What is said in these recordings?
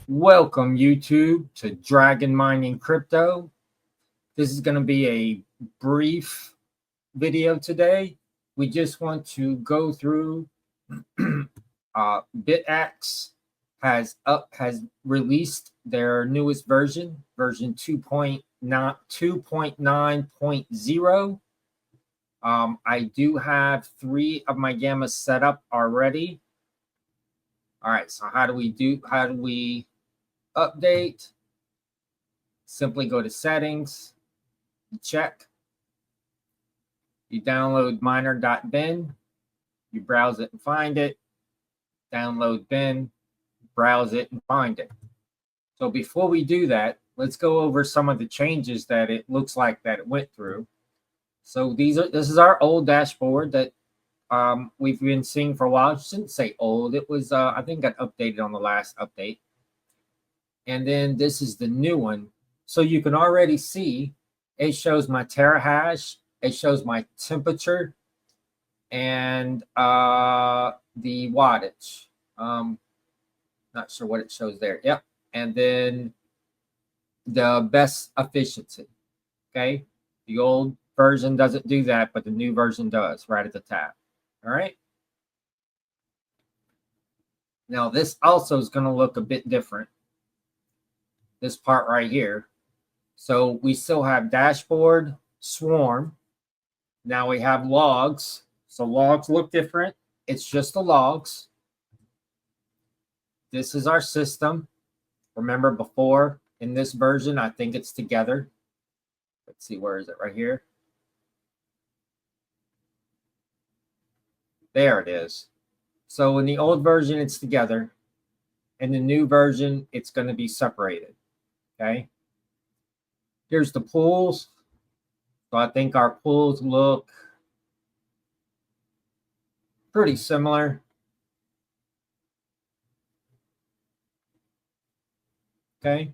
Welcome YouTube to Dragon Mining Crypto. This is going to be a brief video today. We just want to go through Bitaxe has released their newest version 2.9.0. I do have 3 of my gammas set up already. All right, so how do we update? Simply go to settings, check. You download miner.bin, you browse it and find it, download bin, browse it and find it. So before we do that, let's go over some of the changes that it looks like that it went through. So this is our old dashboard that we've been seeing for a while. I shouldn't say old. It was I think got updated on the last update. And then this is the new one. So you can already see it shows my terahash, it shows my temperature, and the wattage. Not sure what it shows there. Yep. And then the best efficiency. Okay. The old version doesn't do that, but the new version does right at the top. All right. Now this also is going to look a bit different. This part right here. So we still have dashboard, swarm. Now we have logs. So logs look different. It's just the logs. This is our system. Remember before in this version, I think it's together. Let's see, where is it? Right here. There it is. So in the old version, it's together. In the new version, it's going to be separated. Okay. Here's the pools. So I think our pools look pretty similar. Okay.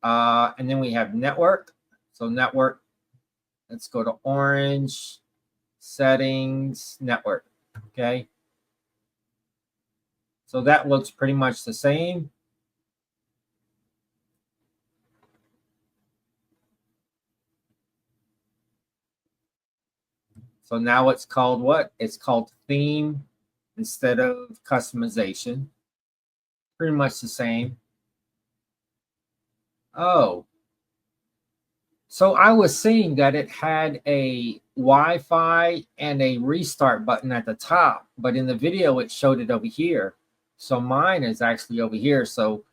And then we have network. So network, let's go to orange, settings, network. Okay. So that looks pretty much the same. So now it's called what? It's called theme instead of customization. Pretty much the same. Oh. So I was seeing that it had a Wi-Fi and a restart button at the top, but in the video it showed it over here. So mine is actually over here. So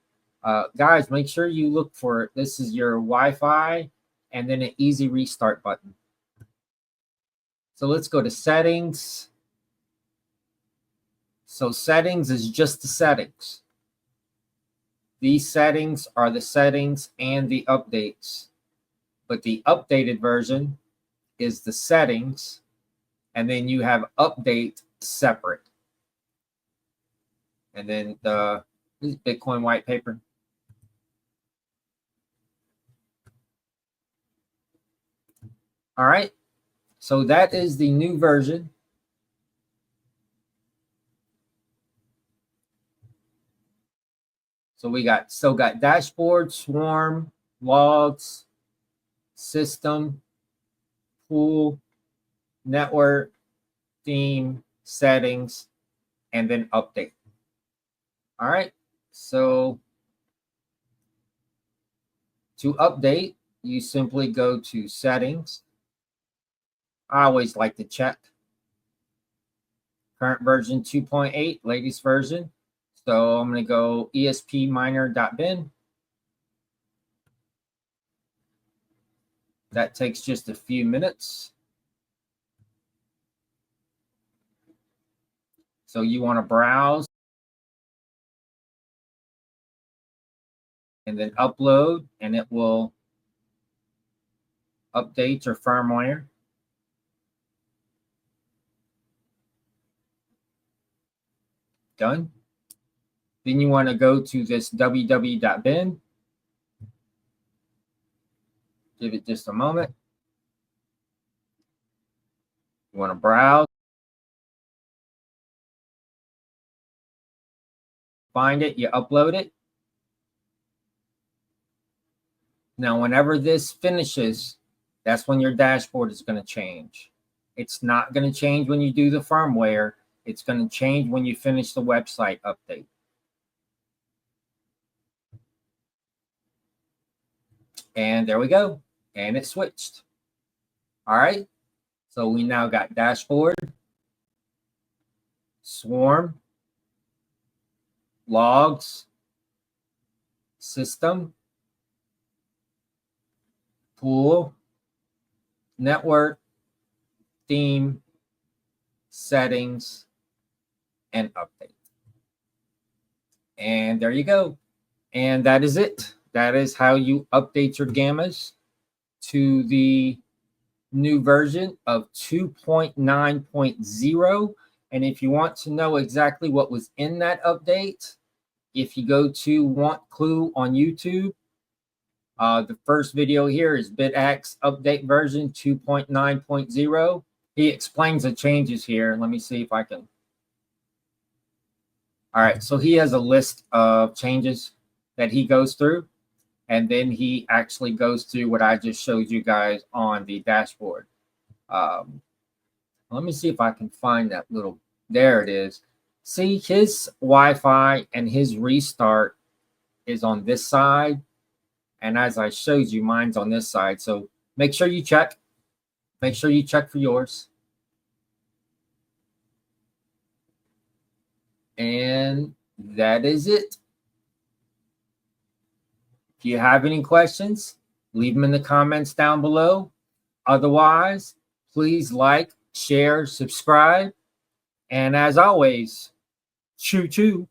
guys, make sure you look for it. This is your Wi-Fi and then an easy restart button. So let's go to settings. So settings is just the settings. These settings are the settings and the updates. But the updated version is the settings. And then you have update separate. And then the Bitcoin white paper. All right. So that is the new version. So we still got dashboard, swarm, logs, system, pool, network, theme, settings, and then update. All right. So to update, you simply go to settings. I always like to check. Current version 2.8, latest version. So I'm going to go espminer.bin. That takes just a few minutes. So you want to browse and then upload, and it will update your firmware. Done. Then you want to go to this www.bin. Give it just a moment. You want to browse. find it, you upload it. Now, whenever this finishes, that's when your dashboard is going to change. It's not going to change when you do the firmware. It's going to change when you finish the website update. And there we go. And it switched. All right. So we now got dashboard, swarm, logs, system, pool, network, theme, settings, and update. And there you go. And that is it. That is how you update your gammas to the new version of 2.9.0. And if you want to know exactly what was in that update, if you go to Want Clue on YouTube, the first video here is Bitaxe update version 2.9.0. He explains the changes here. Let me see if I can. All right, so he has a list of changes that he goes through, and then he actually goes through what I just showed you guys on the dashboard. Let me see if I can find that little, there it is. See, his Wi-Fi and his restart is on this side. And as I showed you, mine's on this side. So make sure you check. Make sure you check for yours. And that is it. If you have any questions, leave them in the comments down below. Otherwise, please like, share, subscribe. And as always, choo-choo.